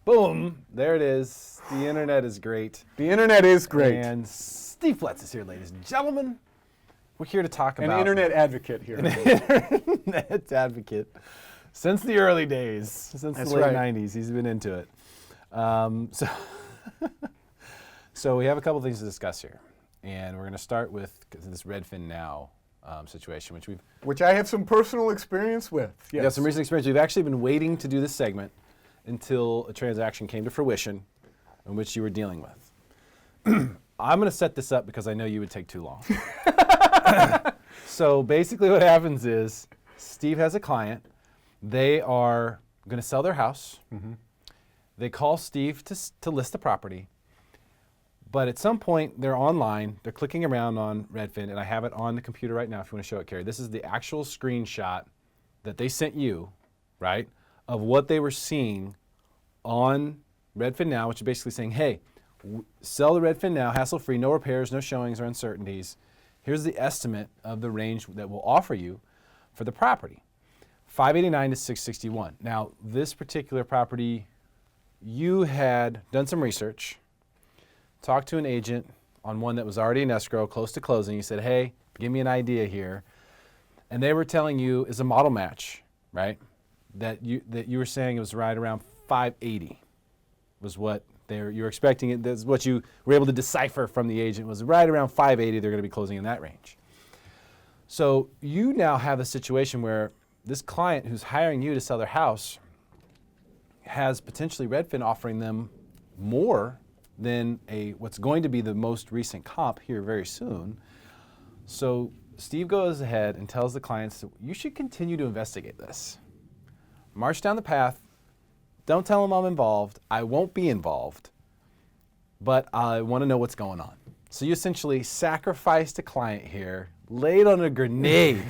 Boom, there it is. The internet is great. The internet is great. And Steve Ploetz is here, ladies and gentlemen. We're here to talk about... An internet advocate here. An internet advocate. Since the early days, since the late 90s, he's been into it. So we have a couple things to discuss here. And we're going to start with this Redfin Now situation, which I have some personal experience with. Yes. You have some recent experience. We've actually been waiting to do this segment until a transaction came to fruition in which you were dealing with. I'm going to set this up because I know you would take too long. So basically what happens is Steve has a client. They are going to sell their house. Mm-hmm. They call Steve to list the property. But at some point, they're online. They're clicking around on Redfin, and I have it on the computer right now if you want to show it, Carrie. This is the actual screenshot that they sent you, right, of what they were seeing on Redfin Now, which is basically saying, hey, sell the Redfin Now, hassle-free, no repairs, no showings or uncertainties. Here's the estimate of the range that we'll offer you for the property, $589 to $661. Now, this particular property, you had done some research, talked to an agent on one that was already in escrow, close to closing. You said, hey, give me an idea here. And they were telling you is a model match, right? That you were saying it was right around 580 was what you were expecting. It. That's what you were able to decipher from the agent was right around 580. They're going to be closing in that range. So you now have a situation where this client who's hiring you to sell their house has potentially Redfin offering them more than what's going to be the most recent comp here very soon. So Steve goes ahead and tells the clients, you should continue to investigate this. March down the path. Don't tell them I'm involved. I won't be involved, but I want to know what's going on. So you essentially sacrificed a client here, laid on a grenade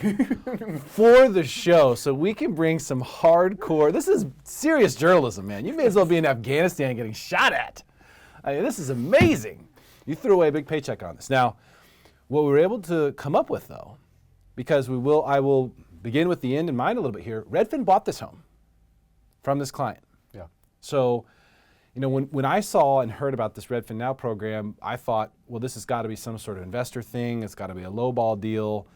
for the show so we can bring some hardcore, this is serious journalism, man. You may as well be in Afghanistan getting shot at. I mean, this is amazing. You threw away a big paycheck on this. Now, what we were able to come up with, though, because I will begin with the end in mind a little bit here. Redfin bought this home from this client. Yeah. So, you know, when I saw and heard about this Redfin Now program, I thought, well, this has got to be some sort of investor thing. It's got to be a lowball deal.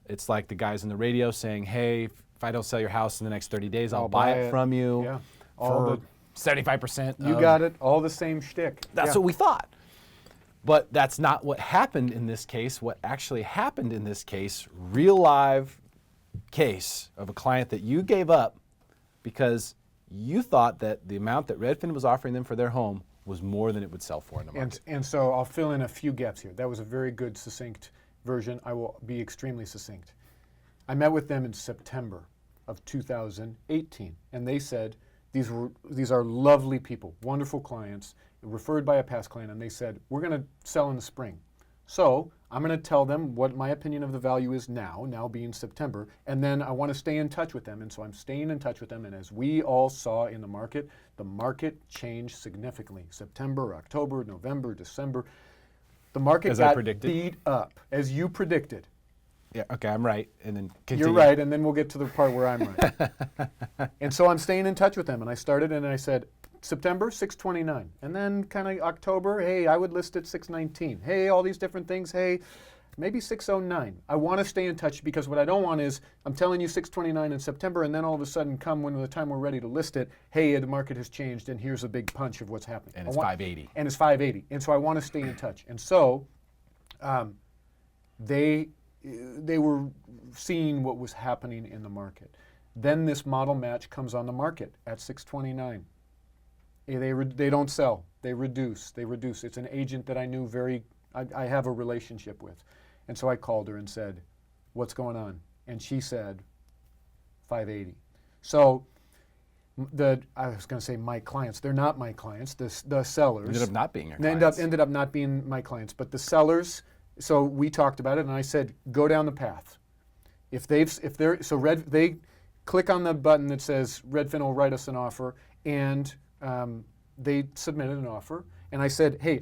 It's like the guys in the radio saying, hey, if I don't sell your house in the next 30 days, I'll buy it from you. Yeah. For 75%. You got it. All the same shtick. That's what we thought. But that's not what happened in this case. What actually happened in this case, real live case of a client that you gave up because you thought that the amount that Redfin was offering them for their home was more than it would sell for in the market. And so I'll fill in a few gaps here. That was a very good, succinct version. I will be extremely succinct. I met with them in September of 2018, and they said, these are lovely people, wonderful clients, referred by a past client, and they said, we're going to sell in the spring. So I'm going to tell them what my opinion of the value is now being September, and then I want to stay in touch with them, and so I'm staying in touch with them, and as we all saw in the market changed significantly. September, October, November, December. The market got beat up, as you predicted. Yeah, okay, I'm right, and then continue. You're right, and then we'll get to the part where I'm right. And so I'm staying in touch with them, and I started, and I said, September, 629. And then kind of October, hey, I would list it 619. Hey, all these different things, hey, maybe 609. I want to stay in touch because what I don't want is I'm telling you 629 in September, and then all of a sudden when the time we're ready to list it, hey, the market has changed, and here's a big punch of what's happening. And it's 580. And it's 580. And so I want to stay in touch. And so they were seeing what was happening in the market. Then this model match comes on the market at 629. They don't sell. They reduce. It's an agent that I knew I have a relationship with. And so I called her and said, what's going on? And she said, 580. So I was going to say my clients. They're not my clients. The sellers. Ended up not being your clients. Ended up not being my clients. But the sellers, so we talked about it, and I said, go down the path. They click on the button that says Redfin will write us an offer, and they submitted an offer. And I said, hey,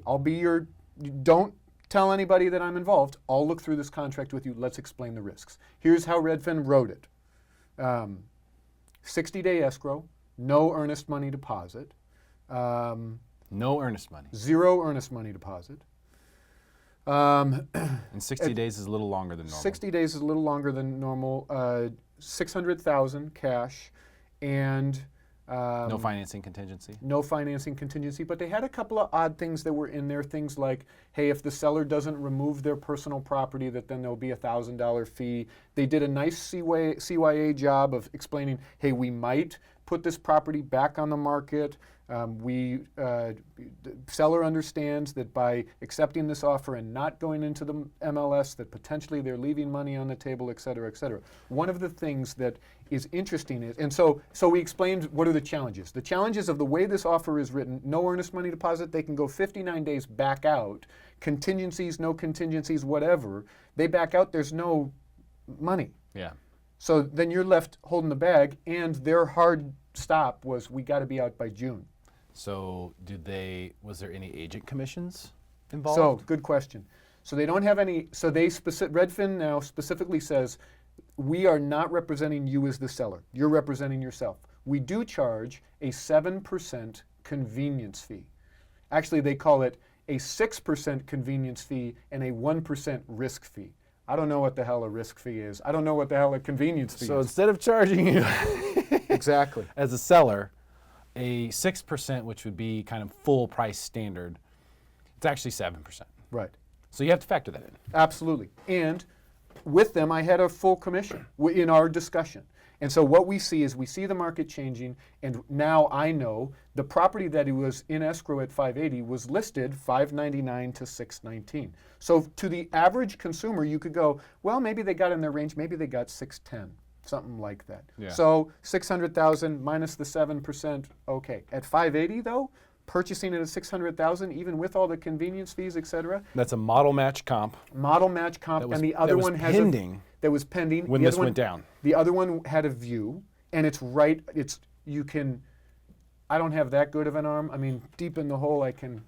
don't tell anybody that I'm involved. I'll look through this contract with you. Let's explain the risks. Here's how Redfin wrote it. 60-day escrow, no earnest money deposit, No earnest money. 0 earnest money deposit. And 60 days is a little longer than normal. 60 days is a little longer than normal. 600,000 cash, and No financing contingency. no financing contingency. But they had a couple of odd things that were in there. Things like, hey, if the seller doesn't remove their personal property, that then there'll be a $1,000 fee. They did a nice CYA job of explaining, hey, we might put this property back on the market. The seller understands that by accepting this offer and not going into the MLS, that potentially they're leaving money on the table, et cetera, et cetera. One of the things that is interesting is, and so we explained what are the challenges. The challenges of the way this offer is written: no earnest money deposit, they can go 59 days back out. Contingencies, no contingencies, whatever. They back out, there's no money. Yeah. So then you're left holding the bag, and their hard stop was, we got to be out by June. So was there any agent commissions involved? So, good question. So they don't have any, so Redfin Now specifically says, we are not representing you as the seller. You're representing yourself. We do charge a 7% convenience fee. Actually, they call it a 6% convenience fee and a 1% risk fee. I don't know what the hell a risk fee is. I don't know what the hell a convenience fee So is. instead of charging you Exactly. as a seller a 6%, which would be kind of full price standard, it's actually 7%. Right. So you have to factor that in. Absolutely. And with them, I had a full commission in our discussion. And so what we see is we see the market changing, and now I know the property that it was in escrow at 580 was listed 599 to 619. So to the average consumer, you could go, well, maybe they got in their range, maybe they got 610, something like that. Yeah. So 600,000 minus the 7%, okay. At 580 though, purchasing it at 600,000, even with all the convenience fees, et cetera. That's a model match comp. Model match comp, and the other one has pending that was pending when this went down. The other one had a view, and it's right. You can. I don't have that good of an arm. I mean, deep in the hole I can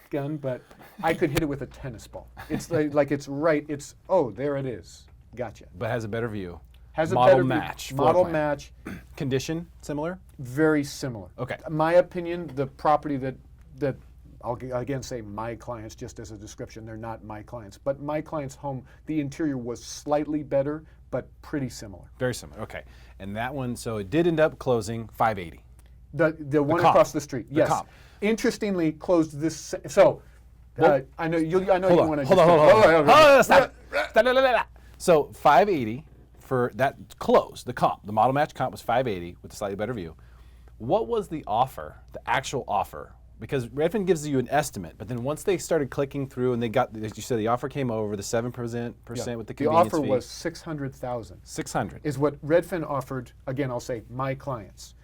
gun, but I could hit it with a tennis ball. It's like it's right. It's there it is. Gotcha. But has a better view. Has a model better match. view. floor Model plan. match. Condition similar. Very similar. Okay. My opinion, the property that I'll again say my clients, just as a description, they're not my clients, but my client's home, the interior was slightly better, but pretty similar. Very similar. Okay. And that one, so it did end up closing 580. The one comp. across the street, yes. comp. Interestingly, closed this. So I know you want to. Hold on. Stop. So 580 for that close. The comp, the model match comp was 580 with a slightly better view. What was the offer? The actual offer? Because Redfin gives you an estimate, but then once they started clicking through and they got, as you said, the offer came over, the 7% with the convenience fee. The offer was 600,000. 600 is what Redfin offered. Again, I'll say my clients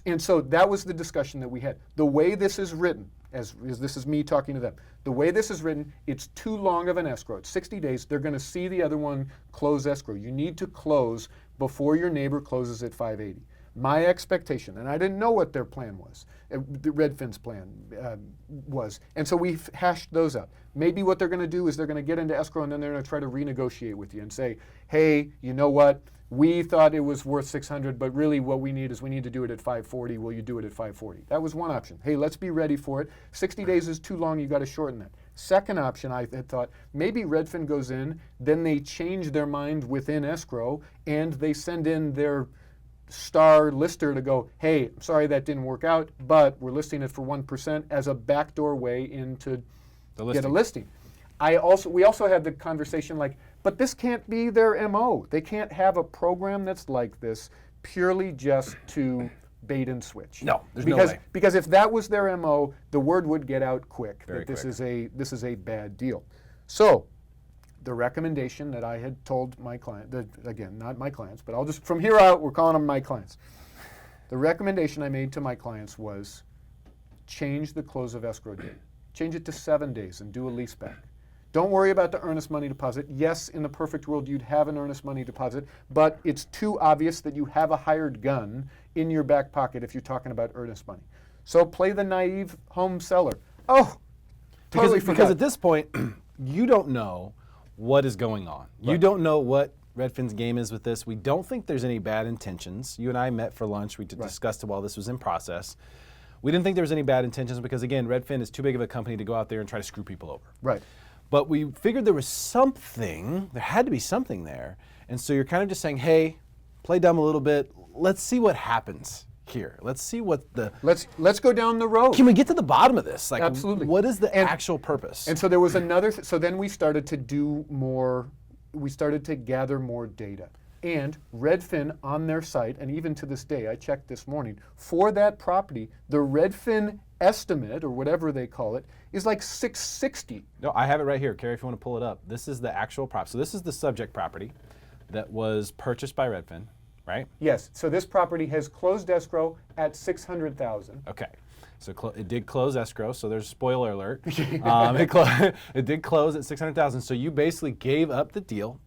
and so that was the discussion that we had. The way this is written, as this is me talking to them, the way this is written, it's too long of an escrow. It's 60 days. They're going to see the other one close escrow. You need to close before your neighbor closes at 580. My expectation, and I didn't know what their plan was, the Redfin's plan was, and so we hashed those out. Maybe what they're going to do is they're going to get into escrow and then they're going to try to renegotiate with you and say, hey, you know what? We thought it was worth 600, but really what we need to do it at 540. Will you do it at 540? That was one option. Hey, let's be ready for it. 60 days is too long. You got to shorten that. Second option, I had thought, maybe Redfin goes in, then they change their mind within escrow, and they send in their star lister to go, hey, I'm sorry that didn't work out, but we're listing it for 1% as a backdoor way into get a listing. We also had the conversation like, but this can't be their MO. They can't have a program that's like this purely just to bait and switch. No, there's no way. Because if that was their MO, the word would get out quick Very that this quick. is a bad deal. So the recommendation that I had told my client, again, not my clients, but I'll just, from here out, we're calling them my clients. The recommendation I made to my clients was change the close of escrow date. Change it to 7 days and do a lease back. Don't worry about the earnest money deposit. Yes, in the perfect world, you'd have an earnest money deposit, but it's too obvious that you have a hired gun in your back pocket if you're talking about earnest money. So play the naive home seller. Oh, totally forgot. Because at this point, you don't know what is going on. Right. You don't know what Redfin's game is with this. We don't think there's any bad intentions. You and I met for lunch. We discussed it while this was in process. we didn't think there was any bad intentions because, again, Redfin is too big of a company to go out there and try to screw people over. Right. But we figured there was something, there had to be something there. And so you're kind of just saying, hey, play dumb a little bit. Let's see what happens here. Let's see what the... Let's go down the road. Can we get to the bottom of this? Like, Absolutely. what is the actual purpose? And so there was another, so then we started to do more, we started to gather more data. And Redfin on their site, and even to this day, I checked this morning, for that property, the Redfin estimate, or whatever they call it, is like $660. No, I have it right here, Carrie, if you want to pull it up. This is the actual prop. So this is the subject property that was purchased by Redfin, right? Yes, so this property has closed escrow at $600,000. Okay, so it did close escrow, so there's spoiler alert. It did close at $600,000, so you basically gave up the deal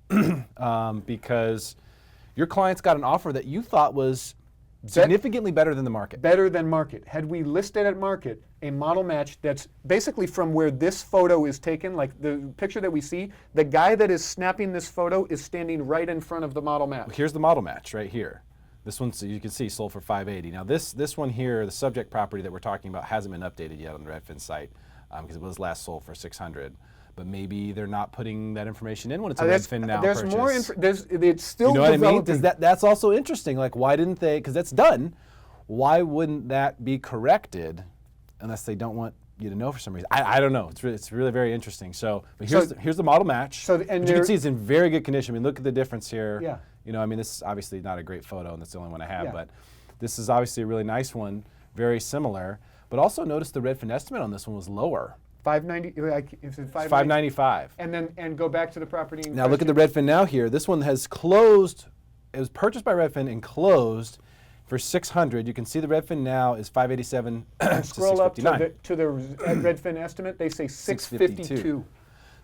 because your clients got an offer that you thought was significantly better than the market. Better than market. Had we listed at market a model match that's basically from where this photo is taken, like the picture that we see, the guy that is snapping this photo is standing right in front of the model match. Well, here's the model match right here. This one, so you can see, sold for $580. Now this one here, the subject property that we're talking about, hasn't been updated yet on the Redfin site because it was last sold for $600. But maybe they're not putting that information in when it's a Redfin Now there's purchase. More it's still you know what I mean? developing. That's also interesting. Like, why didn't they? Because that's done. Why wouldn't that be corrected unless they don't want you to know for some reason? I don't know. It's really very interesting. So, but here's the model match. So, and you can see it's in very good condition. I mean, look at the difference here. Yeah. You know, I mean, this is obviously not a great photo, and that's the only one I have. Yeah. But this is obviously a really nice one, very similar. But also notice the Redfin estimate on this one was lower. $590. Is it $595. And go back to the property. Now look at the Redfin Now here. This one has closed. It was purchased by Redfin and closed for $600. You can see the Redfin Now is $587 to Scroll up $659. to the Redfin estimate. They say $652.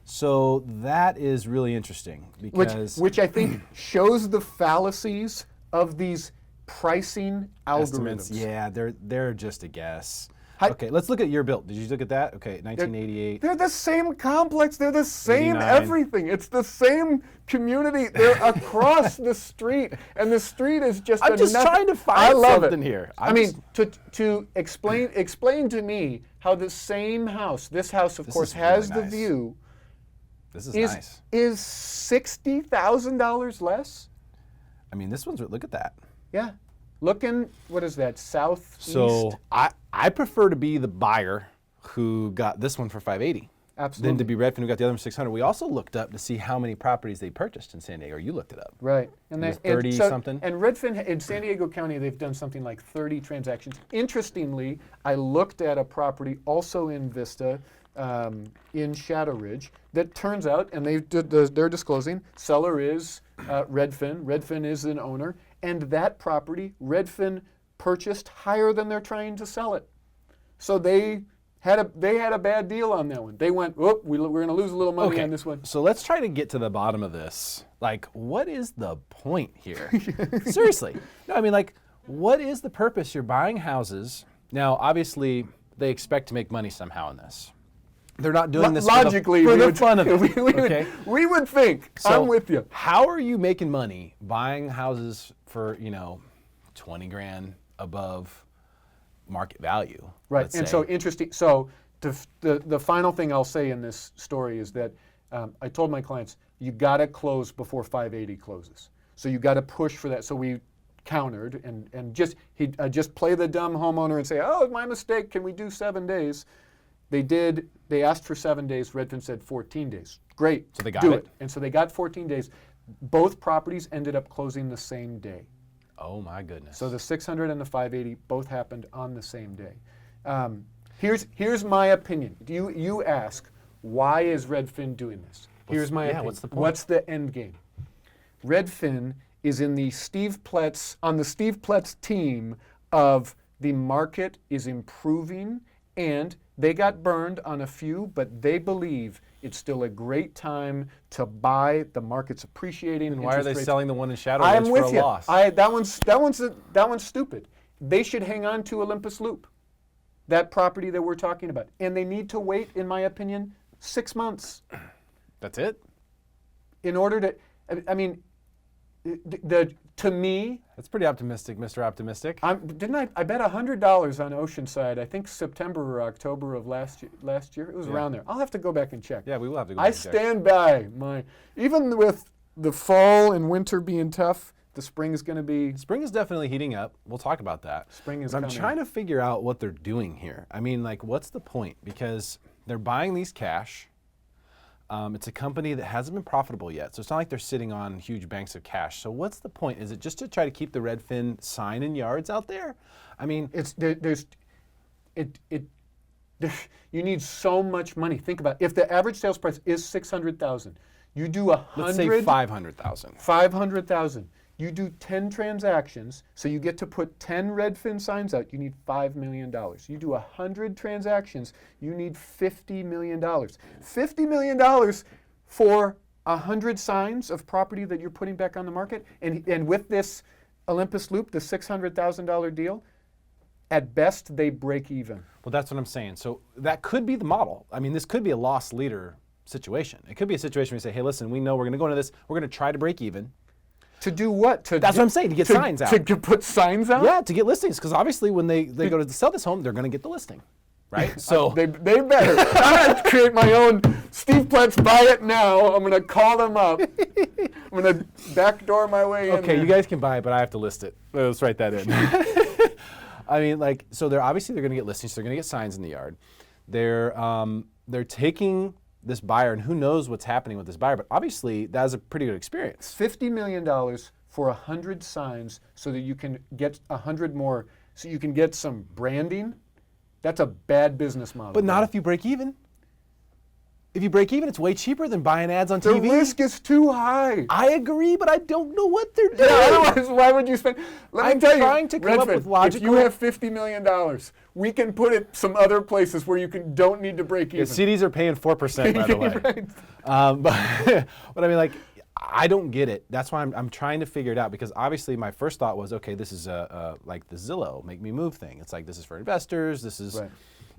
So that is really interesting because Which I think shows the fallacies of these pricing estimates, algorithms. yeah, they're just a guess. Okay, let's look at your build. Did you look at that? Okay, 1988. They're the same complex. They're the same 89. everything. It's the same community. They're across the street, and the street is just. I'm just trying to find something here. To explain to me how the same house, this house, of course, has the view. This is nice. Is $60,000 less? I mean, this one's. Look at that. Yeah. Looking, what is that, southeast? So I prefer to be the buyer who got this one for $580. Absolutely. Than to be Redfin who got the other one for $600. We also looked up to see how many properties they purchased in San Diego. Or you looked it up. Right. And 30 something. And Redfin in San Diego County, they've done something like 30 transactions. Interestingly, I looked at a property also in Vista, in Shadow Ridge, that turns out, and they're disclosing, seller is Redfin. Redfin is an owner. And that property, Redfin purchased higher than they're trying to sell it. So they had a bad deal on that one. They went, oh, we're going to lose a little money on this one. So let's try to get to the bottom of this. Like, what is the point here? Seriously. No, I mean, like, what is the purpose? You're buying houses. Now, obviously, they expect to make money somehow in this. They're not doing this logically for the fun of it. Okay? We would think. So I'm with you. How are you making money buying houses for, 20 grand above market value? Right, and so interesting. So the final thing I'll say in this story is that I told my clients, you got to close before 580 closes. So you got to push for that. So we countered and just play the dumb homeowner and say, oh, my mistake. Can we do 7 days? They did. They asked for 7 days. Redfin said 14 days. Great. So they got do it. And so they got 14 days. Both properties ended up closing the same day. Oh my goodness. So the 600 and the 580 both happened on the same day. Here's my opinion. You ask, why is Redfin doing this? Here's my opinion. What's the point? What's the end game? Redfin is in the Steve Ploetz team of the market is improving, and they got burned on a few, but they believe it's still a great time to buy. The market's appreciating. And why are they selling the one in Shadow I'm Ridge with for a you. loss? That one's stupid. They should hang on to Olympus Loop, that property that we're talking about, and they need to wait, in my opinion, 6 months. That's it? In order to, I mean, to me, That's pretty optimistic, Mr. Optimistic. I bet $100 on Oceanside. I think September or October of last year. It was around there. I'll have to go back and check. Yeah, we will have to go I back and check. stand by even with the fall and winter being tough, the spring is going to be. Spring is definitely heating up. We'll talk about that. Spring is But I'm coming. trying to figure out what they're doing here. I mean, like, what's the point? Because they're buying these cash. It's a company that hasn't been profitable yet, so it's not like they're sitting on huge banks of cash. So what's the point? Is it just to try to keep the Redfin sign in yards out there? I mean, you need so much money. Think about it. If the average sales price is $600,000, you do 100. let's say 500,000. 500,000. You do 10 transactions, so you get to put 10 Redfin signs out, you need $5 million. You do 100 transactions, you need $50 million. $50 million for 100 signs of property that you're putting back on the market, and with this Olympus Loop, the $600,000 deal, at best they break even. Well, that's what I'm saying. So that could be the model. I mean, this could be a loss leader situation. It could be a situation where you say, hey, listen, we know we're going to go into this, we're going to try to break even. To do what? That's what I'm saying, to get signs out. To put signs out? Yeah, to get listings, because obviously when they go to sell this home, they're going to get the listing, right? So They better. I'm going to create my own Steve Ploetz, buy it now. I'm going to call them up. I'm going to backdoor my way in. okay, you guys can buy it, but I have to list it. Let's write that in. I mean, like, so they're going to get listings. They're going to get signs in the yard. They're taking this buyer, and who knows what's happening with this buyer, but obviously that was a pretty good experience. $50 million for 100 signs so that you can get 100 more, so you can get some branding. That's a bad business model. But not if you break even. If you break even, it's way cheaper than buying ads on the TV. risk is too high. I agree, but I don't know what they're doing. Yeah, otherwise, why would you spend? Let me I'm tell you, trying to come up Redfin, with logical. If you have $50 million, we can put it some other places where you don't need to break even. CDs are paying 4%, by the way. Right. But I mean, like, I don't get it. That's why I'm trying to figure it out, because obviously my first thought was, okay, this is like the Zillow Make Me Move thing. It's like, this is for investors. This is, Right.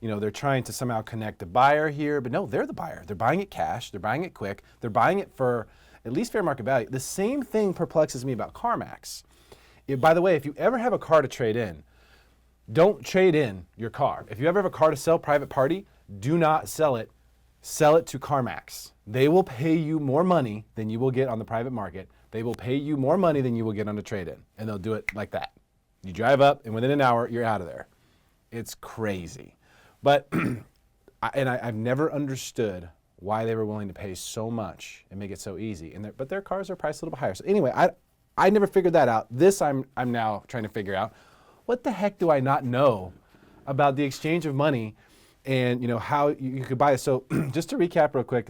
you know, they're trying to somehow connect a buyer here, but no, they're the buyer. They're buying it cash. They're buying it quick. They're buying it for at least fair market value. The same thing perplexes me about CarMax. By the way, if you ever have a car to trade in, don't trade in your car. If you ever have a car to sell private party, do not sell it. Sell it to CarMax. They will pay you more money than you will get on the private market. They will pay you more money than you will get on a trade-in, and they'll do it like that. You drive up, and within an hour, you're out of there. It's crazy. But I've never understood why they were willing to pay so much and make it so easy. But their cars are priced a little bit higher. So anyway, I never figured that out. This I'm now trying to figure out. What the heck do I not know about the exchange of money and, you know, how you could buy it? So just to recap real quick,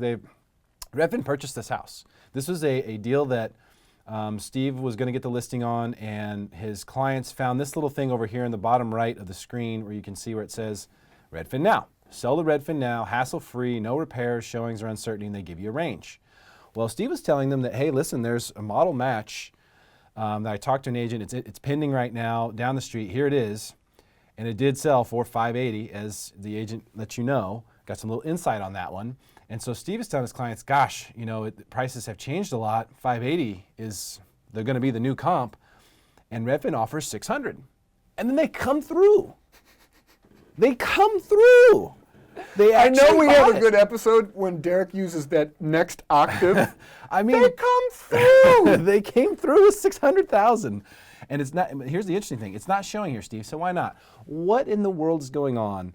Redfin purchased this house. This was a deal that Steve was going to get the listing on, and his clients found this little thing over here in the bottom right of the screen where you can see where it says Redfin Now. Sell the Redfin Now, hassle-free, no repairs, showings, or uncertainty, and they give you a range. Well, Steve was telling them that, hey, listen, there's a model match that I talked to an agent. It's pending right now down the street. Here it is. And it did sell for $580, as the agent let you know. Got some little insight on that one. And so Steve is telling his clients, gosh, you know, prices have changed a lot. $580 they're going to be the new comp. And Redfin offers $600. And then they come through. They come through. I know we have a good episode when Derrick uses that next octave. I mean, they come through. They came through with $600,000. And it's not, here's the interesting thing. It's not showing here, Steve, so why not? What in the world is going on?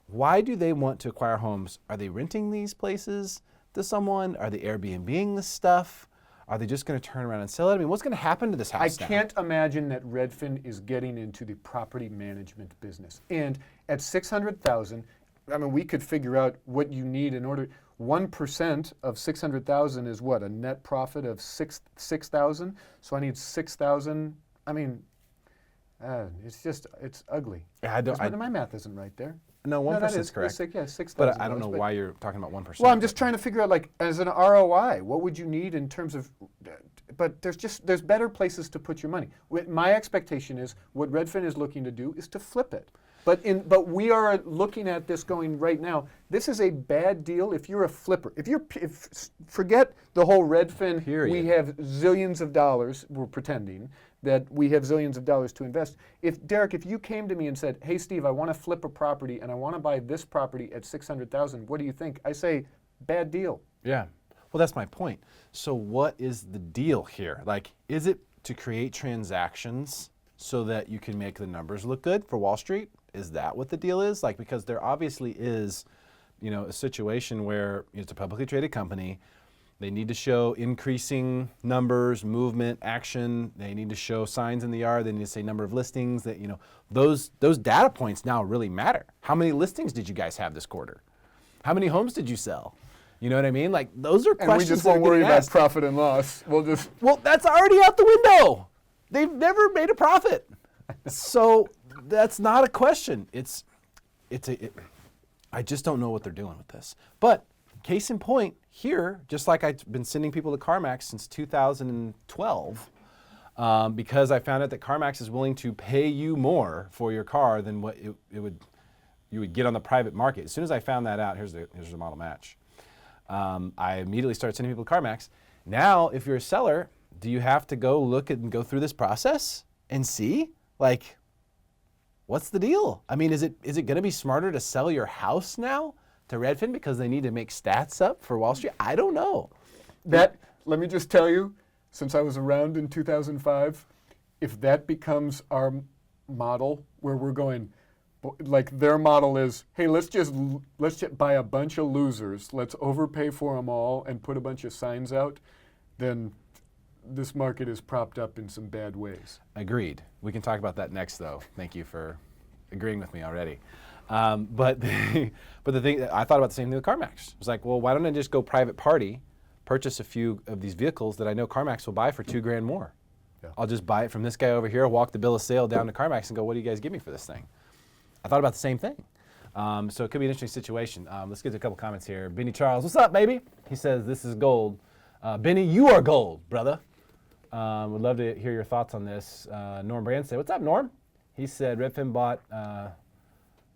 Why do they want to acquire homes? Are they renting these places to someone? Are they Airbnb-ing this stuff? Are they just going to turn around and sell it? I mean, what's going to happen to this house I now? can't imagine that Redfin is getting into the property management business. And at $600,000, I mean, we could figure out what you need in order. 1% of $600,000 is what? A net profit of $6,000. So I need $6,000. I mean, it's ugly. My math isn't right there. No, 1% is correct. Yeah, $6,000. But I don't know why you're talking about 1%. Well, I'm just trying to figure out, like, as an ROI, what would you need in terms of, but there's better places to put your money. My expectation is what Redfin is looking to do is to flip it. But we are looking at this going right now. This is a bad deal if you're a flipper. Forget the whole Redfin. Period. We have zillions of dollars. We're pretending that we have zillions of dollars to invest. Derrick, if you came to me and said, "Hey, Steve, I want to flip a property and I want to buy this property at $600,000. What do you think?" I say, bad deal. Yeah. Well, that's my point. So what is the deal here? Like, is it to create transactions so that you can make the numbers look good for Wall Street? Is that what the deal is? Like, because there obviously is, a situation where it's a publicly traded company. They need to show increasing numbers, movement, action. They need to show signs in the yard. They need to say number of listings. That those data points now really matter. How many listings did you guys have this quarter? How many homes did you sell? You know what I mean? Like, those are questions. And we just won't worry about profit and loss. Well, that's already out the window. They've never made a profit. So that's not a question. I just don't know what they're doing with this. But case in point, here, just like I've been sending people to CarMax since 2012, because I found out that CarMax is willing to pay you more for your car than what you would get on the private market. As soon as I found that out, here's the model match. I immediately started sending people to CarMax. Now, if you're a seller, do you have to go through this process and see, like, what's the deal? I mean, is it going to be smarter to sell your house now to Redfin because they need to make stats up for Wall Street? I don't know. Let me just tell you, since I was around in 2005, if that becomes our model where we're going, like their model is, hey, let's just buy a bunch of losers, let's overpay for them all and put a bunch of signs out, then this market is propped up in some bad ways. Agreed. We can talk about that next, though. Thank you for agreeing with me already. But the thing, I thought about the same thing with CarMax. I was like, well, why don't I just go private party, purchase a few of these vehicles that I know CarMax will buy for $2,000 more. Yeah. I'll just buy it from this guy over here, walk the bill of sale down to CarMax and go, what do you guys give me for this thing? I thought about the same thing. So it could be an interesting situation. Let's get to a couple comments here. Benny Charles, what's up, baby? He says, this is gold. Benny, you are gold, brother. Would love to hear your thoughts on this. Norm Brand said, what's up, Norm? He said, Redfin bought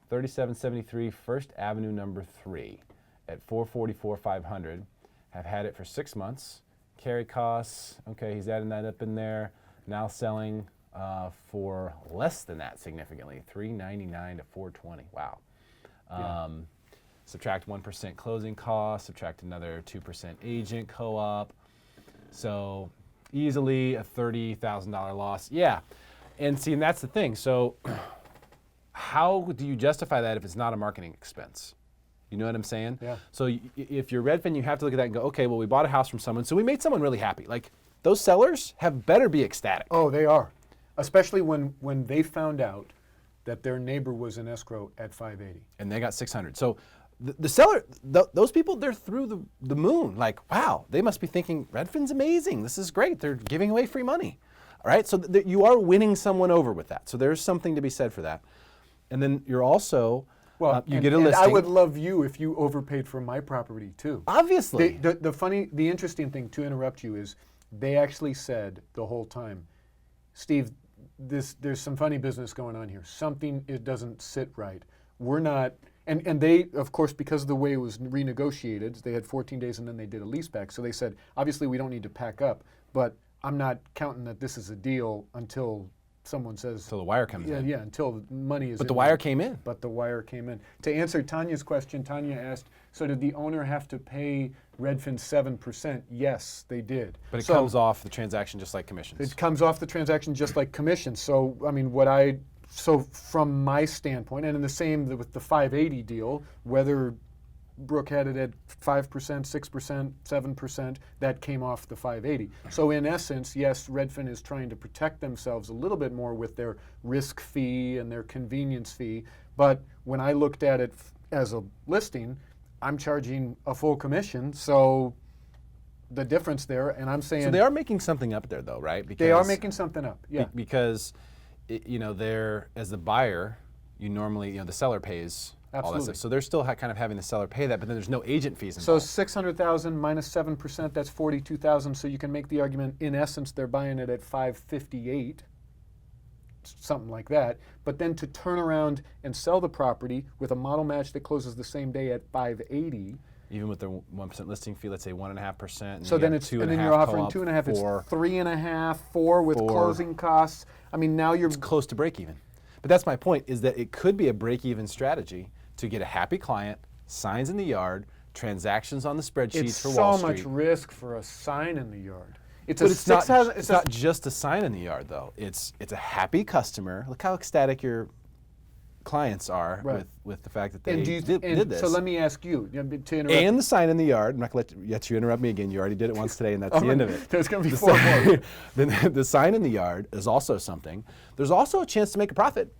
3773 First Avenue number 3 at $444,500. Have had it for 6 months. Carry costs, okay, he's adding that up in there. Now selling for less than that significantly, $399 to $420. Wow. Yeah. Subtract 1% closing costs, subtract another 2% agent co-op. So easily a $30,000 loss. Yeah. And see, and that's the thing. So how do you justify that if it's not a marketing expense? You know what I'm saying? Yeah. So if you're Redfin, you have to look at that and go, okay, well, we bought a house from someone, so we made someone really happy. Like, those sellers have better be ecstatic. Oh, they are. Especially when they found out that their neighbor was in escrow at $580. And they got $600. So the seller, those people, they're through the moon. Like, wow, they must be thinking, Redfin's amazing. This is great. They're giving away free money. All right, so you are winning someone over with that. So there's something to be said for that. And then you're also, you get a listing. I would love you if you overpaid for my property too. Obviously. The interesting thing, to interrupt you, is they actually said the whole time, Steve, there's some funny business going on here. Something, it doesn't sit right. We're not, and they, of course, because of the way it was renegotiated, they had 14 days and then they did a lease back. So they said, obviously we don't need to pack up, but I'm not counting that this is a deal until someone says. Until the wire comes in. Yeah, until the money is in. But the wire came in. But the wire came in. To answer Tanya's question, Tanya asked, so did the owner have to pay Redfin 7%? Yes, they did. But it comes off the transaction just like commissions. It comes off the transaction just like commissions. So, I mean, so from my standpoint, and in the same with the 580 deal, whether Brooke had it at 5%, 6%, 7%, that came off the 580. So in essence, yes, Redfin is trying to protect themselves a little bit more with their risk fee and their convenience fee. But when I looked at it as a listing, I'm charging a full commission. So the difference there, and I'm saying. So they are making something up there though, right? Because they are making something up, yeah. Because, they're, as the buyer, you normally, the seller pays. Absolutely. All that stuff. So they're still kind of having the seller pay that, but then there's no agent fees involved. So $600,000 minus 7%, that's $42,000. So you can make the argument, in essence, they're buying it at $558. something like that. But then to turn around and sell the property with a model match that closes the same day at 580. Even with the 1% listing fee, let's say 1.5%. So then it's, and then you're offering 2.5. It's 3.5, 4 with closing costs. I mean, now you're close to break even. But that's my point, is that it could be a break even strategy to get a happy client, signs in the yard, transactions on the spreadsheets for Wall Street. It's so much risk for a sign in the yard. But it's not just a sign in the yard, though. It's a happy customer. Look how ecstatic your clients are with the fact that they did this. So let me ask you, to interrupt. And the sign in the yard. I'm not going to let you interrupt me again. You already did it once today, and that's the end of it. There's going to be 4 more. The sign in the yard is also something. There's also a chance to make a profit.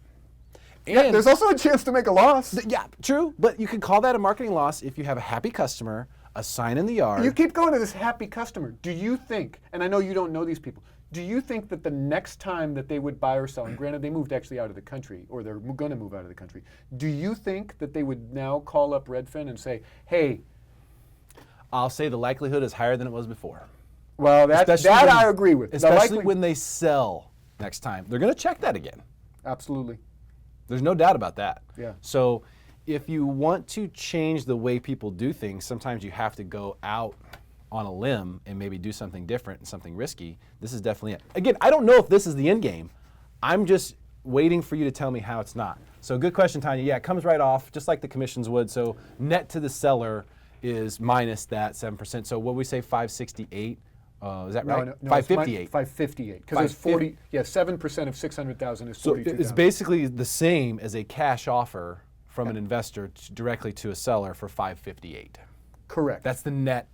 And yeah, there's also a chance to make a loss. Yeah, true. But you can call that a marketing loss if you have a happy customer, a sign in the yard. You keep going to this happy customer. Do you think, and I know you don't know these people, do you think that the next time that they would buy or sell, and granted they moved actually out of the country, or they're going to move out of the country, do you think that they would now call up Redfin and say, hey? I'll say the likelihood is higher than it was before. Well, that I agree with. Especially when they sell next time. They're going to check that again. Absolutely. There's no doubt about that. Yeah. So if you want to change the way people do things, sometimes you have to go out on a limb and maybe do something different and something risky. This is definitely it. Again, I don't know if this is the end game. I'm just waiting for you to tell me how it's not. So good question, Tanya. Yeah, it comes right off, just like the commissions would. So net to the seller is minus that 7%. So what we say, 568? Is that right? No, 558. 558. Because it's 40. Yeah, 7% of 600,000 is 42,000. So it's basically the same as a cash offer from an investor directly to a seller for 558. Correct. That's the net.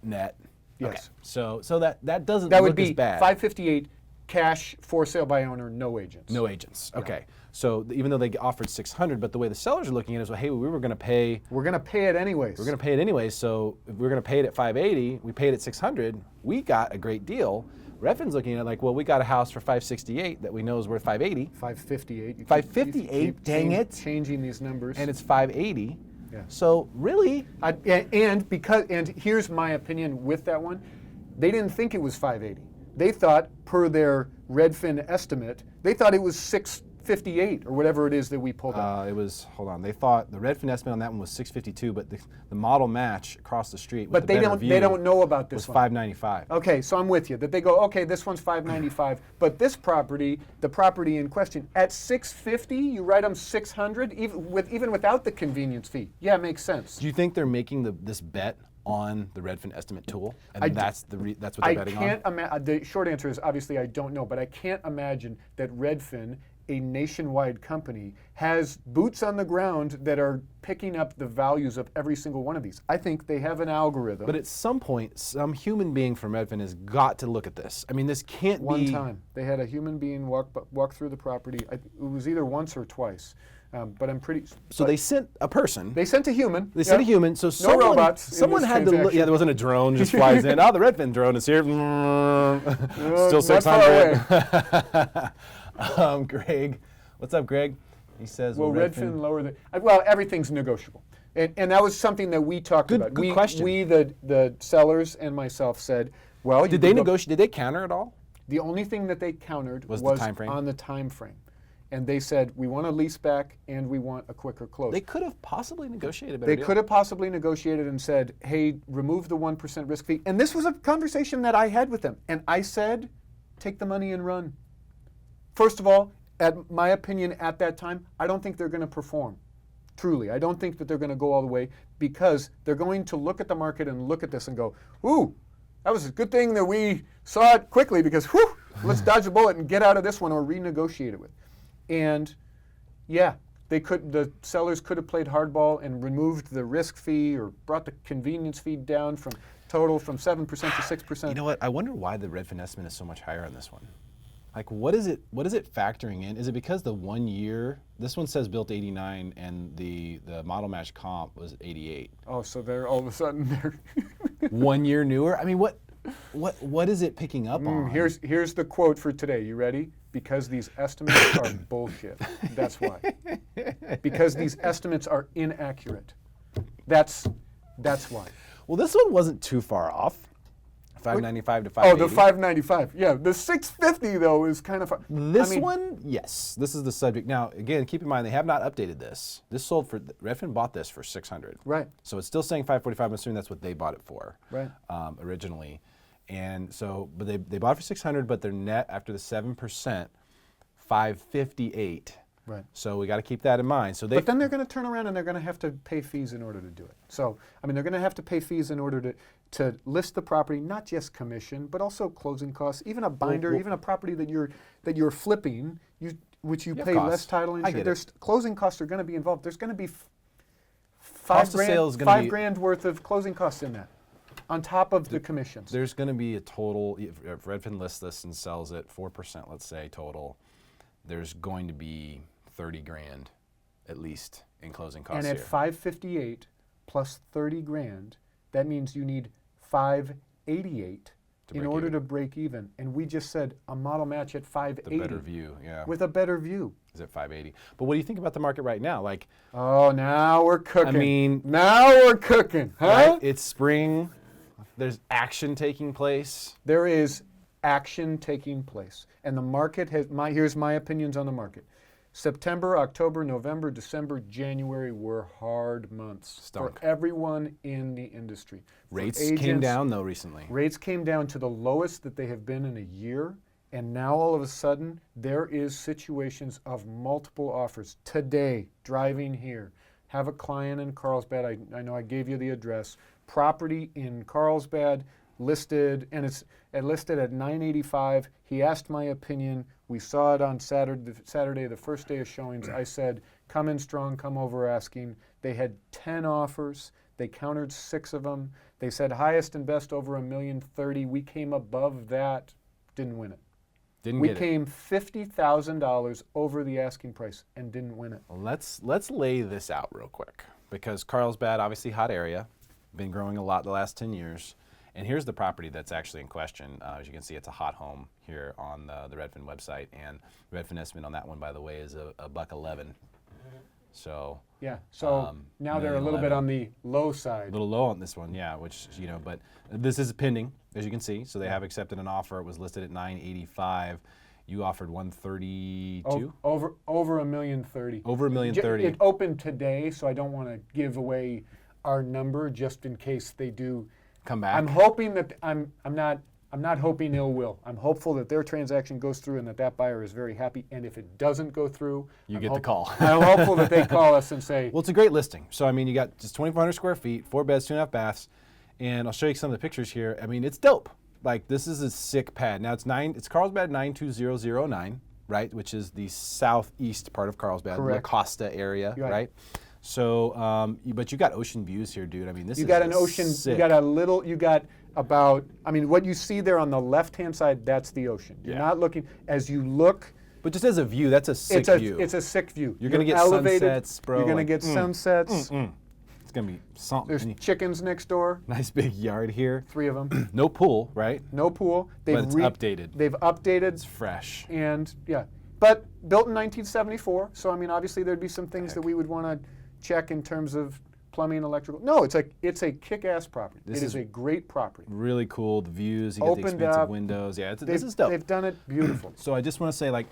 Yes. Okay. So that doesn't that look would be as bad. 558 cash for sale by owner, no agents. No agents. Okay. So even though they offered 600, but the way the sellers are looking at it is, well, hey, we were going to pay. We're going to pay it anyways. We're going to pay it anyways. So if we're going to pay it at 580, we paid it 600. We got a great deal. Redfin's looking at it like, well, we got a house for 568 that we know is worth 580. 558. 558. Dang it. Changing these numbers. And it's 580. Yeah. So really, and here's my opinion with that one, they didn't think it was 580. They thought, per their Redfin estimate, they thought it was 658 or whatever it is that we pulled up. It was, hold on, they thought the Redfin estimate on that one was 652, but the model match across the street with they don't know about this was one. 595. Okay, so I'm with you. That they go, okay, this one's 595, but this property, the property in question, at 650, you write them 600, even without the convenience fee. Yeah, it makes sense. Do you think they're making this bet on the Redfin estimate tool, and that's what they're betting on? The short answer is obviously I don't know, but I can't imagine that Redfin, a nationwide company, has boots on the ground that are picking up the values of every single one of these. I think they have an algorithm. But at some point, some human being from Redfin has got to look at this. I mean, this can't be. One time, they had a human being walk through the property. It was either once or twice. But I'm pretty. So they sent a person. They sent a human. They sent a human. So no robots. Someone had to look. Yeah, there wasn't a drone just flies in. Oh, the Redfin drone is here. Still 600. Greg, what's up, Greg? He says. Well, Redfin lower the. Well, everything's negotiable, and that was something that we talked about. Good question. We the sellers and myself said, well, did they negotiate? Did they counter at all? The only thing that they countered was the time frame? On the time frame. And they said, we want a lease back and we want a quicker close. They could have possibly negotiated a better deal. They could have possibly negotiated and said, hey, remove the 1% risk fee. And this was a conversation that I had with them. And I said, take the money and run. First of all, at my opinion at that time, I don't think they're going to perform. Truly, I don't think that they're going to go all the way, because they're going to look at the market and look at this and go, ooh, that was a good thing that we saw it quickly, because whew, let's dodge a bullet and get out of this one or renegotiate it with. And yeah, the sellers could have played hardball and removed the risk fee or brought the convenience fee down from 7% to 6%. You know what? I wonder why the Redfin estimate is so much higher on this one. Like, what is it factoring in? Is it because the 1 year, this one says built 89 and the model match comp was 88. Oh, so they're all of a sudden they're 1 year newer? I mean, what is it picking up on? Here's the quote for today. You ready? Because these estimates are bullshit. That's why. Because these estimates are inaccurate. That's why. Well, this one wasn't too far off. 595 to Oh, 580. the 595. Yeah, the 650 though is kind of. This one, yes. This is the subject. Now, again, keep in mind they have not updated this. This sold for Redfin bought this for 600. Right. So it's still saying 545. I'm assuming that's what they bought it for. Right. Originally, and so, but they bought it for 600, but their net after the 7%, 558. Right. So we got to keep that in mind. So they. But then they're going to turn around and they're going to have to pay fees in order to do it. So, I mean, they're going to have to pay fees in order to list the property, not just commission, but also closing costs. Even a binder, even a property that you're flipping, which you pay costs. less title I insurance. get There's closing costs are going to be involved. There's going to be Cost of sale is gonna be- $5,000 worth of closing costs in that, on top of the commissions. There's going to be a total, if Redfin lists this and sells it 4%, let's say total, there's going to be 30 grand at least in closing costs And at here. 558 plus 30 grand, that means you need 588 in break order even. to break even. And we just said a model match at 580 The better view, yeah, with a better view. is at 580. But what do you think about the market right now? Like, Oh, now we're cooking. I mean, now we're cooking, huh? right? It's spring. There's action taking place. There is action taking place. And the market has, here's my opinions on the market. September, October, November, December, January were hard months Stunk. for everyone in the industry. For Rates came agents, down though recently. Rates came down to the lowest that they have been in a year, and now all of a sudden there is situations of multiple offers. Today, driving here, have a client in Carlsbad. I know I gave you the address. Property in Carlsbad listed, and it's listed at $985. He asked my opinion. We saw it on Saturday, the first day of showings. I said, come in strong, come over asking. They had 10 offers. They countered 6 of them. They said highest and best over $1,030,000. We came above that, didn't win it. Didn't We get it. came $50,000 over the asking price and didn't win it. Well, let's lay this out real quick because Carlsbad, obviously hot area, been growing a lot the last 10 years. And here's the property that's actually in question. As you can see, it's a hot home here on the Redfin website, and Redfin estimate on that one, by the way, is a $111. So Yeah, so now they're a little bit on the low a side. little low on this one, yeah. Which but this is pending, as you can see. So they have accepted an offer. It was listed at $985. You offered $132. Over $1,030,000. Over $1,030,000. It opened today, so I don't want to give away our number just in case they do. Come back. I'm hoping that I'm not hoping ill will. I'm hopeful that their transaction goes through and that buyer is very happy. And if it doesn't go through, You get the call. I'm hopeful that they call us and say, Well, it's a great listing. So, I mean, you got just 2,400 square feet, 4 beds, 2.5 baths, and I'll show you some of the pictures here. I mean, it's dope. Like, this is a sick pad. Now, it's Carlsbad 92009, right, which is the southeast part of Carlsbad, Correct. La Costa area, Right. right? So, but you got ocean views here, dude. I mean, this you is got an ocean, sick. you got about, I mean, what you see there on the left-hand side, that's the ocean. You're Yeah. not looking, as you look, But just as a view, that's a sick view. it's a sick view. You're gonna get elevated, sunsets, bro, You're going like, to get sunsets. It's going to be something. There's chickens next door, Nice big yard here. 3 of them. No pool, right? No pool. But it's updated. They've updated, It's fresh. and yeah. But built in 1974, so I mean, obviously there'd be some things that we would want to check in terms of plumbing, electrical. No, it's a kick-ass property. This It is is a great property. Really cool. The views, you get the Opened expensive up. windows. Yeah, this is dope. They've done it beautiful. So I just want to say, like,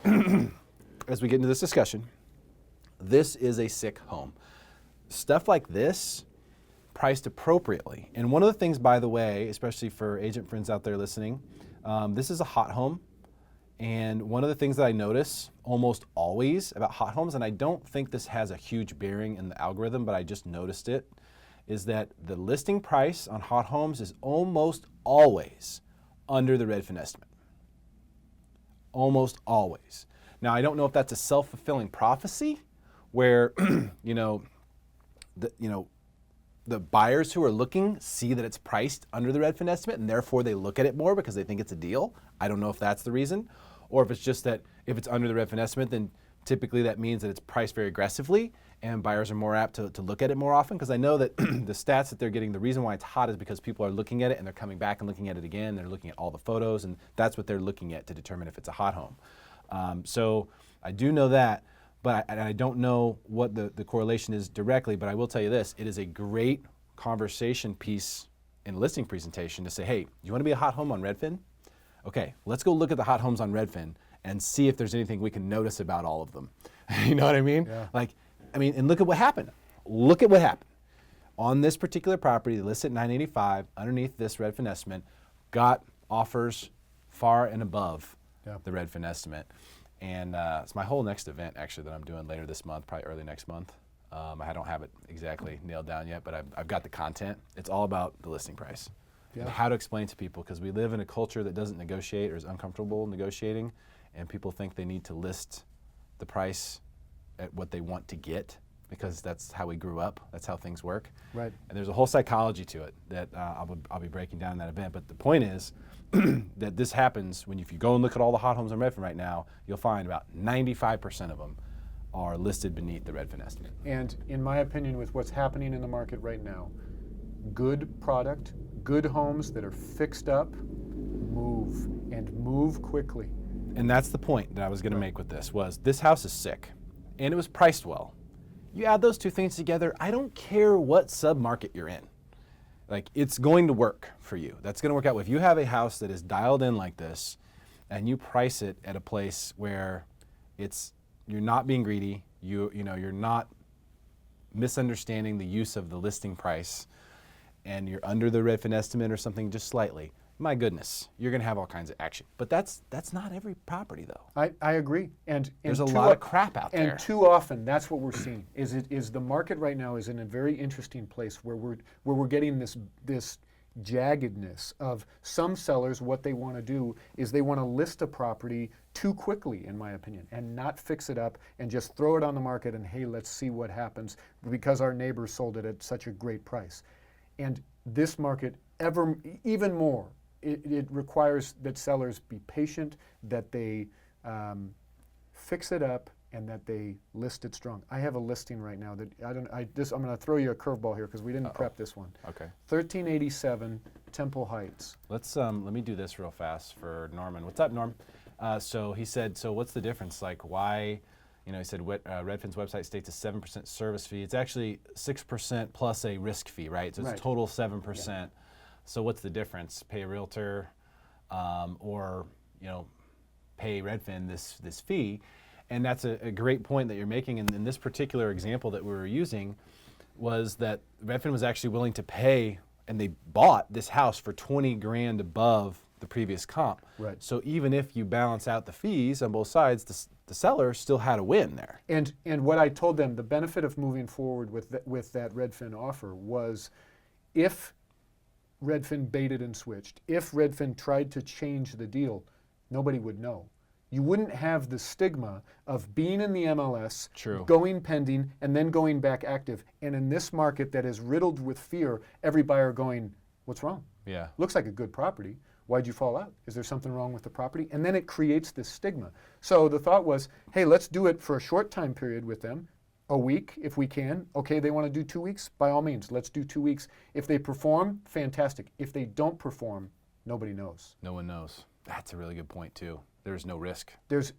as we get into this discussion, this is a sick home. Stuff like this, priced appropriately. And one of the things, by the way, especially for agent friends out there listening, this is a hot home. And one of the things that I notice almost always about hot homes, and I don't think this has a huge bearing in the algorithm, but I just noticed it, is that the listing price on hot homes is almost always under the Redfin estimate. Almost always. Now, I don't know if that's a self-fulfilling prophecy where, the buyers who are looking see that it's priced under the Redfin estimate and therefore they look at it more because they think it's a deal. I don't know if that's the reason, or if it's just that if it's under the Redfin estimate, then typically that means that it's priced very aggressively and buyers are more apt to look at it more often, because I know that the stats that they're getting, the reason why it's hot is because people are looking at it and they're coming back and looking at it again. They're looking at all the photos, and that's what they're looking at to determine if it's a hot home. So I do know that, but I don't know what the correlation is directly, but I will tell you this, it is a great conversation piece in a listing presentation to say, hey, you want to be a hot home on Redfin? Okay, let's go look at the hot homes on Redfin and see if there's anything we can notice about all of them. You know what I mean? Yeah. And look at what happened. Look at what happened. On this particular property, they listed at $985, underneath this Redfin estimate, got offers far and above the Redfin estimate. And it's my whole next event, actually, that I'm doing later this month, probably early next month. I don't have it exactly nailed down yet, but I've got the content. It's all about the listing price and how to explain to people, because we live in a culture that doesn't negotiate or is uncomfortable negotiating, and people think they need to list the price at what they want to get, because that's how we grew up. That's how things work. Right. And there's a whole psychology to it that I'll be breaking down in that event. But the point is that this happens when if you go and look at all the hot homes on Redfin right now, you'll find about 95% of them are listed beneath the Redfin estimate. And in my opinion, with what's happening in the market right now, good product, good homes that are fixed up, move, and move quickly. And that's the point that I was going to make with this, was this house is sick, and it was priced well. You add those two things together, I don't care what sub-market you're in. Like, it's going to work for you. That's going to work out. If you have a house that is dialed in like this, and you price it at a place where you're not being greedy, you're not misunderstanding the use of the listing price, and you're under the Redfin estimate or something just slightly, my goodness, you're going to have all kinds of action. But that's not every property, though. I agree. And there's a lot of crap out there. And too often, that's what we're seeing. Is the market right now is in a very interesting place where we're getting this jaggedness of some sellers. What they want to do is they want to list a property too quickly, in my opinion, and not fix it up and just throw it on the market and, hey, let's see what happens because our neighbor sold it at such a great price. And this market, even more, it requires that sellers be patient, that they fix it up, and that they list it strong. I have a listing right now that I'm going to throw you a curveball here because we didn't prep this one. Okay. 1387 Temple Heights. Let me do this real fast for Norman. What's up, Norm? So he said, so what's the difference? Like, why? He said Redfin's website states a 7% service fee. It's actually 6% plus a risk fee, right? So it's a total 7%. Yeah. So what's the difference? Pay a realtor, or pay Redfin this fee? And that's a great point that you're making. And in this particular example that we were using, was that Redfin was actually willing to pay, and they bought this house for $20,000 above the previous comp. Right. So even if you balance out the fees on both sides, the seller still had a win there. And what I told them, the benefit of moving forward with that Redfin offer was, if Redfin baited and switched, if Redfin tried to change the deal, nobody would know. You wouldn't have the stigma of being in the MLS, going pending, and then going back active. And in this market that is riddled with fear, every buyer going, what's wrong? Yeah. Looks like a good property. Why'd you fall out? Is there something wrong with the property? And then it creates this stigma. So the thought was, hey, let's do it for a short time period with them, a week if we can. Okay, they want to do 2 weeks? By all means, let's do 2 weeks. If they perform, fantastic. If they don't perform, nobody knows. No one knows. That's a really good point, too. There's no risk. There's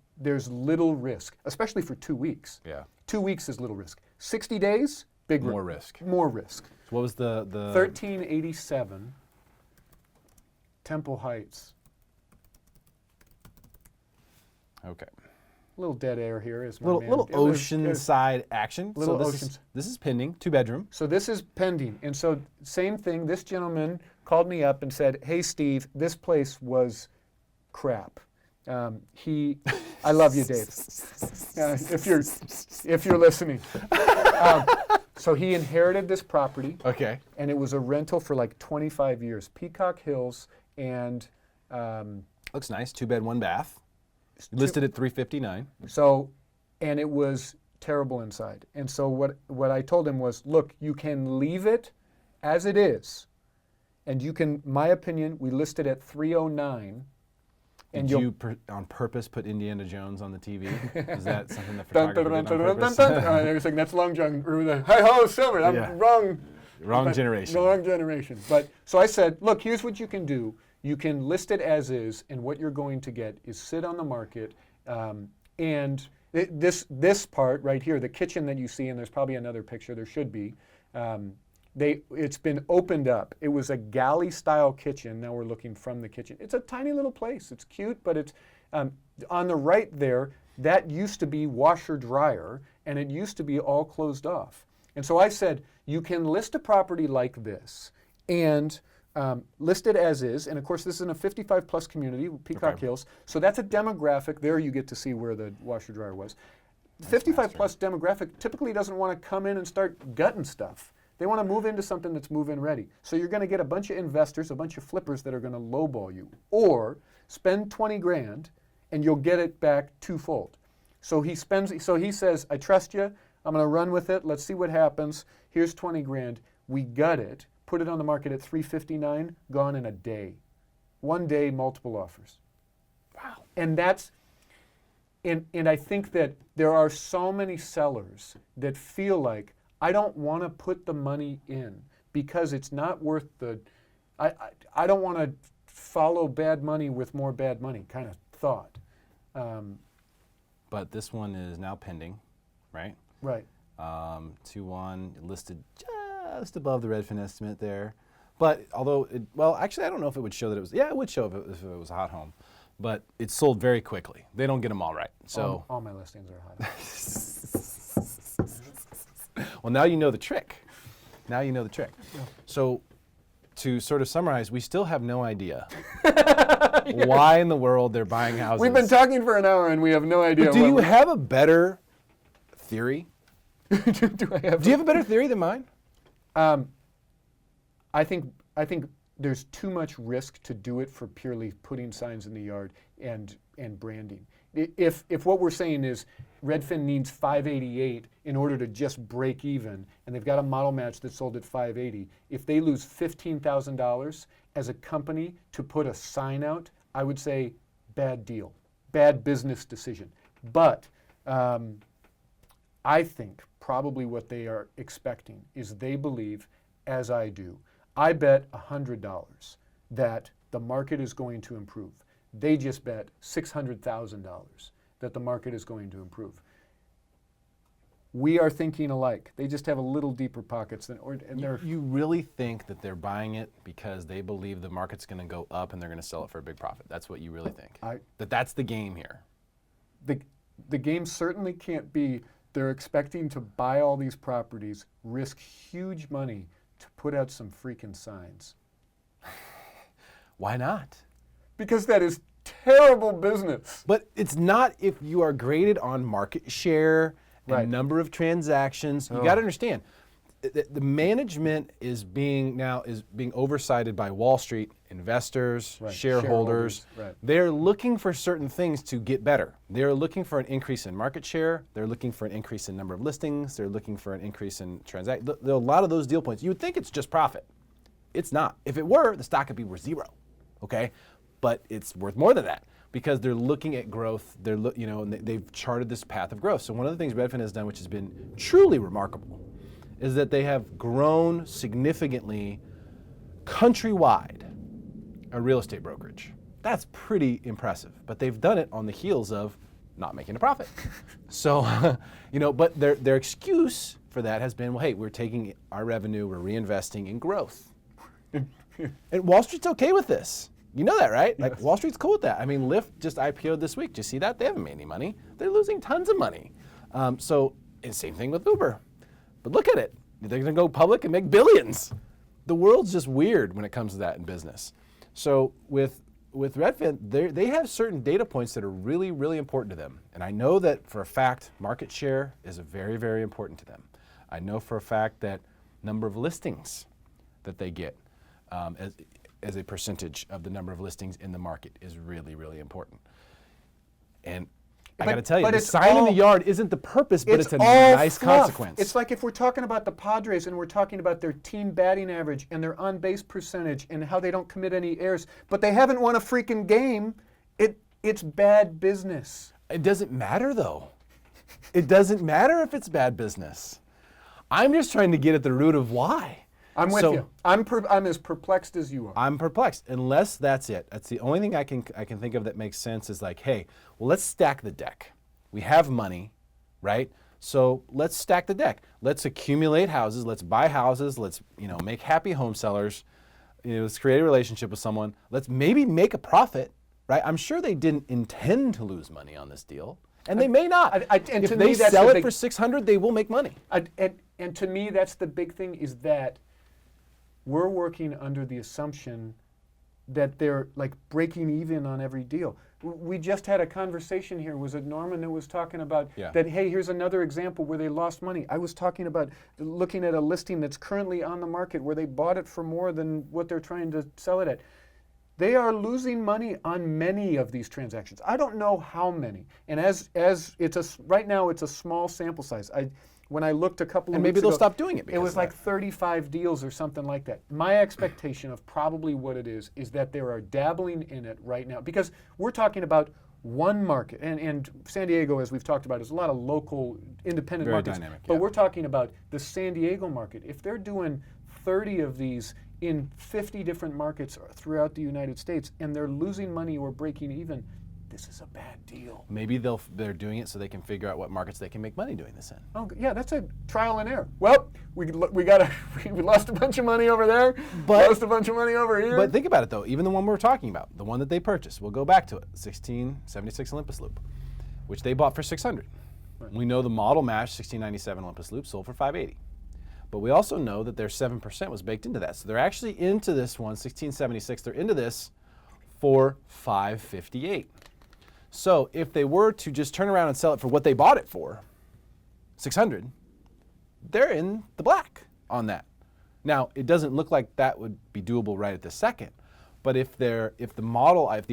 little risk, especially for 2 weeks. Yeah. 2 weeks is little risk. 60 days, big more risk. More risk. So what was the 1387 Temple Heights. Okay. A little dead air here, is my man. Little oceanside action. Little so oceans. This is pending, 2-bedroom. So this is pending, and so same thing. This gentleman called me up and said, "Hey, Steve, this place was crap." I love you, Dave. If you're listening. So he inherited this property. Okay. And it was a rental for like 25 years. Peacock Hills, and looks nice. 2-bed, 1-bath. Listed at $359. So, and it was terrible inside. And so what I told him was, look, you can leave it as it is, and you can. My opinion, we listed at $309. Did you on purpose put Indiana Jones on the TV? Is that something that photographer did on purpose? I was like, that's Long John. Hi-ho, Silver. I'm wrong. Wrong generation. Wrong generation. But so I said, look, here's what you can do. You can list it as is, and what you're going to get is sit on the market. And this part right here, the kitchen that you see, and there's probably another picture. There should be. It's been opened up. It was a galley-style kitchen. Now we're looking from the kitchen. It's a tiny little place. It's cute, but it's on the right there. That used to be washer-dryer, and it used to be all closed off. And so I said, you can list a property like this and list it as is. And of course, this is in a 55-plus community, Peacock Hills. So that's a demographic. There you get to see where the washer-dryer was. The 55-plus demographic typically doesn't want to come in and start gutting stuff. They want to move into something that's move-in ready. So you're going to get a bunch of investors, a bunch of flippers that are going to lowball you. Or spend 20 grand and you'll get it back twofold. So he says, I trust you. I'm going to run with it. Let's see what happens. Here's 20 grand. We gut it, put it on the market at $359, gone in a day. One day, multiple offers. Wow. And that's, and I think that there are so many sellers that feel like, I don't want to put the money in because it's not worth the, I don't want to follow bad money with more bad money kind of thought. But this one is now pending, right? Right. 2-1 listed just above the Redfin estimate there. But although, well, actually, I don't know if it would show that it was, yeah, it would show if it was a hot home. But it sold very quickly. They don't get them all right. So all my listings are hot. Well, now you know the trick. Now you know the trick. Yeah. So to sort of summarize, we still have no idea why in the world they're buying houses. We've been talking for an hour and we have no idea. But do you have a better theory? Do you have a better theory than mine? I think there's too much risk to do it for purely putting signs in the yard and branding. If what we're saying is Redfin needs 588 in order to just break even, and they've got a model match that sold at 580, if they lose $15,000 as a company to put a sign out, I would say bad deal, bad business decision. But I think probably what they are expecting is they believe, as I do, I bet $100 that the market is going to improve. They just bet $600,000 that the market is going to improve. We are thinking alike. They just have a little deeper pockets than, You really think that they're buying it because they believe the market's going to go up and they're going to sell it for a big profit? That's what you really think? That's the game here. The game certainly can't be they're expecting to buy all these properties, risk huge money to put out some freaking signs. Why not? Because that is terrible business. But it's not if you are graded on market share and Right. number of transactions. You got to understand, the management is being oversighted by Wall Street investors, Right. shareholders. Right. They're looking for certain things to get better. They're looking for an increase in market share. They're looking for an increase in number of listings. They're looking for an increase in transactions. There are a lot of those deal points. You would think it's just profit. It's not. If it were, the stock could be worth zero. Okay, but it's worth more than that because they're looking at growth. And they've charted this path of growth. So one of the things Redfin has done, which has been truly remarkable, is that they have grown significantly countrywide a real estate brokerage. That's pretty impressive, but they've done it on the heels of not making a profit. So, but their excuse for that has been, well, hey, we're taking our revenue, we're reinvesting in growth. And Wall Street's okay with this. You know that, right? Like, Wall Street's cool with that. I mean, Lyft just IPO'd this week. Did you see that? They haven't made any money. They're losing tons of money. And same thing with Uber. But look at it. They're going to go public and make billions. The world's just weird when it comes to that in business. So with Redfin, they have certain data points that are really, really important to them. And I know that for a fact, market share is very, very important to them. I know for a fact that number of listings that they get as a percentage of the number of listings in the market is really, really important. And I got to tell you, the sign in the yard isn't the purpose, but it's a nice consequence. It's like if we're talking about the Padres and we're talking about their team batting average and their on-base percentage and how they don't commit any errors, but they haven't won a freaking game, it's bad business. It doesn't matter, though. It doesn't matter if it's bad business. I'm just trying to get at the root of why. I'm with you. I'm as perplexed as you are. I'm perplexed. Unless that's it. That's the only thing I can think of that makes sense is like, hey, well, let's stack the deck. We have money, right? So let's stack the deck. Let's accumulate houses. Let's buy houses. Let's make happy home sellers. Let's create a relationship with someone. Let's maybe make a profit, right? I'm sure they didn't intend to lose money on this deal, and they may not. And if to they me, that's sell the it big, for $600, they will make money. and to me, that's the big thing, is that we're working under the assumption that they're like breaking even on every deal. We just had a conversation here. Was it Norman who was talking about that, hey, here's another example where they lost money. I was talking about looking at a listing that's currently on the market where they bought it for more than what they're trying to sell it at. They are losing money on many of these transactions. I don't know how many. And as it's right now it's a small sample size. When I looked a couple of maybe weeks they'll ago, stop doing it. It was like 35 deals or something like that. My expectation of probably what it is that there are dabbling in it right now, because we're talking about one market, and San Diego, as we've talked about, is a lot of local independent Very markets. dynamic, but we're talking about the San Diego market. If they're doing 30 of these in 50 different markets throughout the United States, and they're losing money or breaking even, this is a bad deal. Maybe they're doing it so they can figure out what markets they can make money doing this in. Oh yeah, that's a trial and error. Well, we lost a bunch of money over there, lost a bunch of money over here. But think about it though, even the one we're talking about, the one that they purchased, we'll go back to it, 1676 Olympus Loop, which they bought for $600. Right. We know the model match 1697 Olympus Loop sold for $580. But we also know that their 7% was baked into that. So they're actually into this one, 1676, they're into this for $558. So if they were to just turn around and sell it for what they bought it for, $600, they're in the black on that. Now, it doesn't look like that would be doable right at this second. But if the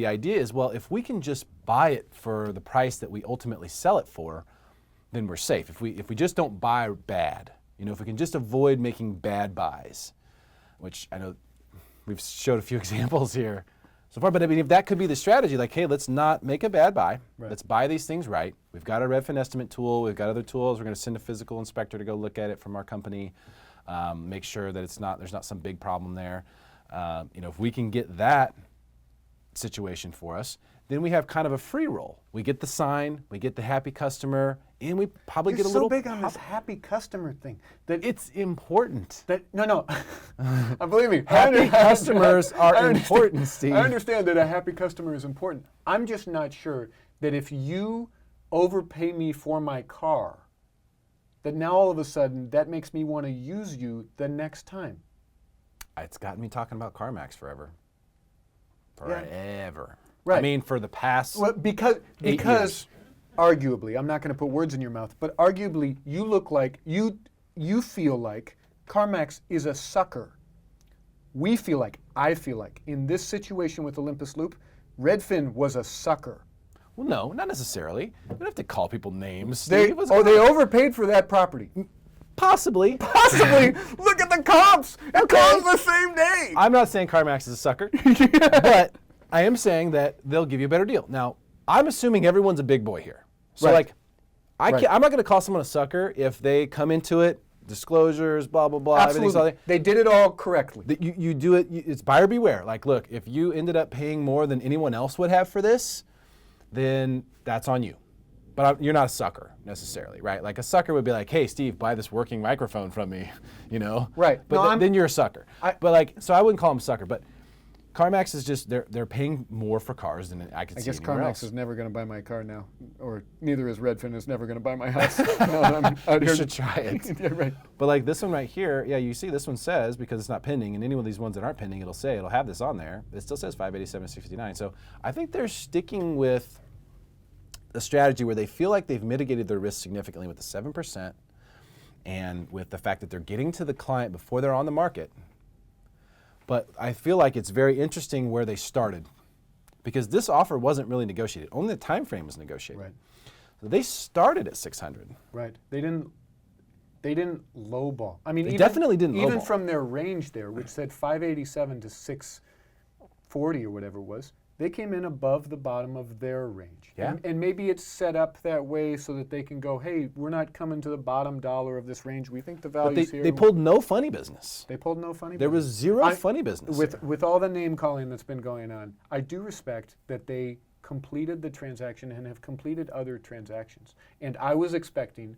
idea is, well, if we can just buy it for the price that we ultimately sell it for, then we're safe. If we just don't buy bad, if we can just avoid making bad buys, which I know we've showed a few examples here so far, but I mean, if that could be the strategy, like, hey, let's not make a bad buy. Right. Let's buy these things right. We've got a Redfin estimate tool. We've got other tools. We're going to send a physical inspector to go look at it from our company, make sure that there's not some big problem there. If we can get that situation for us, then we have kind of a free roll. We get the sign, we get the happy customer, and we probably get a little. You're so big on this happy customer thing that it's important. No, believe me, happy customers are important, Steve. I understand that a happy customer is important. I'm just not sure that if you overpay me for my car, that now all of a sudden that makes me want to use you the next time. It's gotten me talking about CarMax forever. Forever. Right. I mean, for the past because years. Arguably, I'm not going to put words in your mouth, but arguably, you feel like CarMax is a sucker. I feel like, in this situation with Olympus Loop, Redfin was a sucker. Well, no, not necessarily. You don't have to call people names. They overpaid for that property. Possibly. Look at the comps. It closed the same day. I'm not saying CarMax is a sucker, but I am saying that they'll give you a better deal. Now, I'm assuming everyone's a big boy here. So, I'm not going to call someone a sucker if they come into it, disclosures, blah, blah, blah. Absolutely. They did it all correctly. You do it, it's buyer beware. Like, look, if you ended up paying more than anyone else would have for this, then that's on you. But you're not a sucker necessarily, right? Like a sucker would be like, hey, Steve, buy this working microphone from me, Right. But then you're a sucker. So I wouldn't call them a sucker, but CarMax is just, they're paying more for cars than I could see anywhere else. I guess CarMax is never going to buy my car now, or neither is Redfin is never going to buy my house. No, you should try it. Yeah, right. But like this one right here, you see this one says, because it's not pending, and any one of these ones that aren't pending, it'll have this on there. It still says 587.69. So I think they're sticking with a strategy where they feel like they've mitigated their risk significantly with the 7% and with the fact that they're getting to the client before they're on the market. But I feel like it's very interesting where they started, because this offer wasn't really negotiated. Only the time frame was negotiated. Right. So they started at 600. Right. They didn't lowball. I mean, they definitely didn't lowball. Even from their range there, which said 587 to 640 or whatever it was, they came in above the bottom of their range. Yeah. And maybe it's set up that way so that they can go, hey, we're not coming to the bottom dollar of this range. We think the value's here. They pulled no funny business. They pulled no funny There business. was zero funny business. With all the name calling that's been going on, I do respect that they completed the transaction and have completed other transactions. And I was expecting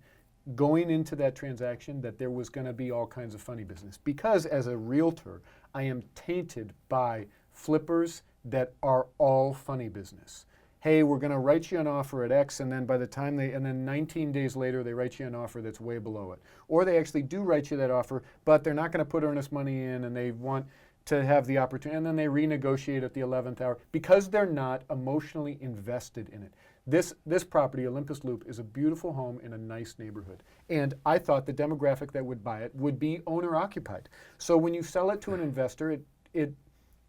going into that transaction that there was going to be all kinds of funny business. Because as a realtor, I am tainted by flippers that are all funny business. Hey, we're going to write you an offer at X, and then by the time and then 19 days later, they write you an offer that's way below it. Or they actually do write you that offer, but they're not going to put earnest money in, and they want to have the opportunity, and then they renegotiate at the 11th hour because they're not emotionally invested in it. This property, Olympus Loop, is a beautiful home in a nice neighborhood. And I thought the demographic that would buy it would be owner-occupied. So when you sell it to an investor, it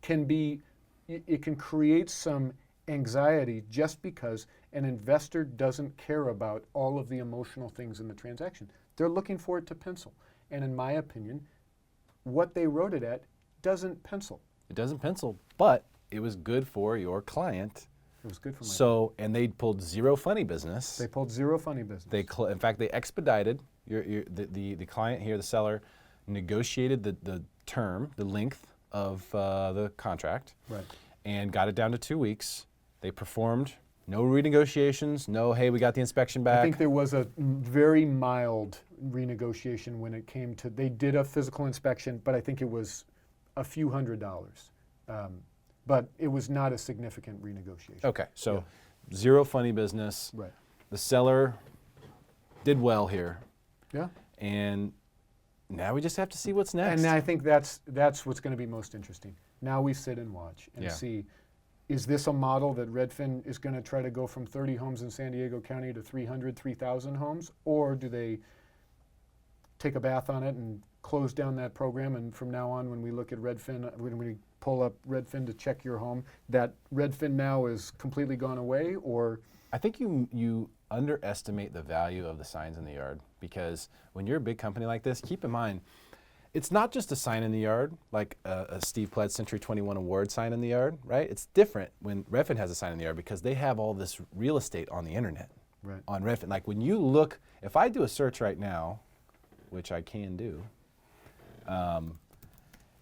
can create some anxiety just because an investor doesn't care about all of the emotional things in the transaction. They're looking for it to pencil. And in my opinion, what they wrote it at doesn't pencil. It doesn't pencil, but it was good for your client. It was good for my So, and they pulled zero funny business. They pulled zero funny business. In fact, they expedited. The client here, the seller, negotiated the term, the length of the contract, Right. and got it down to 2 weeks. They performed no renegotiations, no, hey, we got the inspection back. I think there was a very mild renegotiation when it came to, they did a physical inspection, but I think it was a few $100s. But it was not a significant renegotiation. Okay, so zero funny business. Right. The seller did well here. Yeah. And now we just have to see what's next. And I think that's what's going to be most interesting. Now we sit and watch and see, is this a model that Redfin is going to try to go from 30 homes in San Diego County to 300, 3,000 homes? Or do they take a bath on it and close down that program, and from now on when we look at Redfin, when we pull up Redfin to check your home, that Redfin Now is completely gone away? Or I think you underestimate the value of the signs in the yard, because when you're a big company like this, keep in mind, it's not just a sign in the yard, like a Steve Ploetz Century 21 Award sign in the yard, right? It's different when Redfin has a sign in the yard because they have all this real estate on the internet, right. on Redfin. Like when you look, if I do a search right now, which I can do,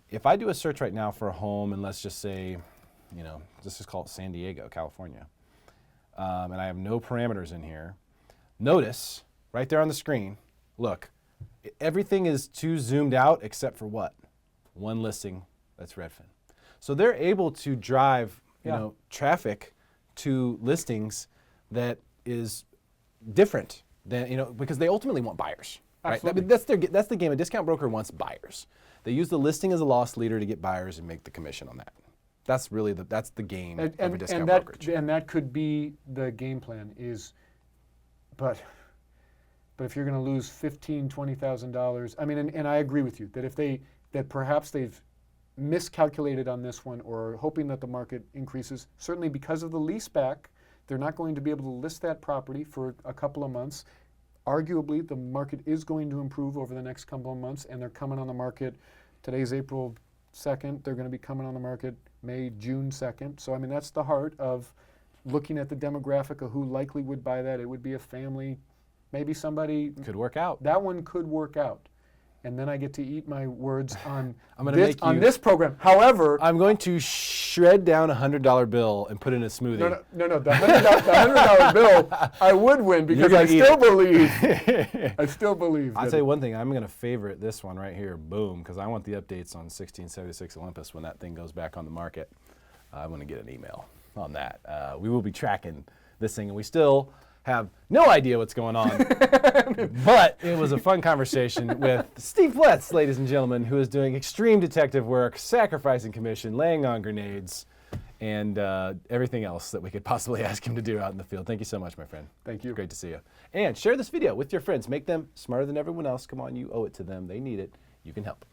if I do a search right now for a home, and let's just say, let's just call it San Diego, California, and I have no parameters in here, notice right there on the screen, look, everything is too zoomed out except for what? One listing, that's Redfin. So they're able to drive traffic to listings that is different than, because they ultimately want buyers. Right? I mean, that's the game. A discount broker wants buyers. They use the listing as a loss leader to get buyers and make the commission on that. That's really that's the game of a discount brokerage. And that could be the game plan but if you're going to lose $15,000, $20,000, I mean, and I agree with you that perhaps they've miscalculated on this one, or hoping that the market increases. Certainly because of the lease back, they're not going to be able to list that property for a couple of months. Arguably, the market is going to improve over the next couple of months, and they're coming on the market. Today's April 2nd. They're going to be coming on the market May, June 2nd. So, I mean, that's the heart of looking at the demographic of who likely would buy that. It would be a family, maybe somebody. Could work out. That one could work out. And then I get to eat my words on on this program. However, I'm going to shred down a $100 bill and put it in a smoothie. No. The $100 bill, I would win because I still believe. I still believe. I'll tell you one thing. I'm going to favorite this one right here. Boom, because I want the updates on 1676 Olympus when that thing goes back on the market. I want to get an email on that. We will be tracking this thing, and we still have no idea what's going on. But it was a fun conversation with Steve Ploetz, ladies and gentlemen, who is doing extreme detective work, sacrificing commission, laying on grenades, and everything else that we could possibly ask him to do out in the field. Thank you so much, my friend. Thank you. Great to see you. And share this video with your friends. Make them smarter than everyone else. Come on, you owe it to them. They need it. You can help.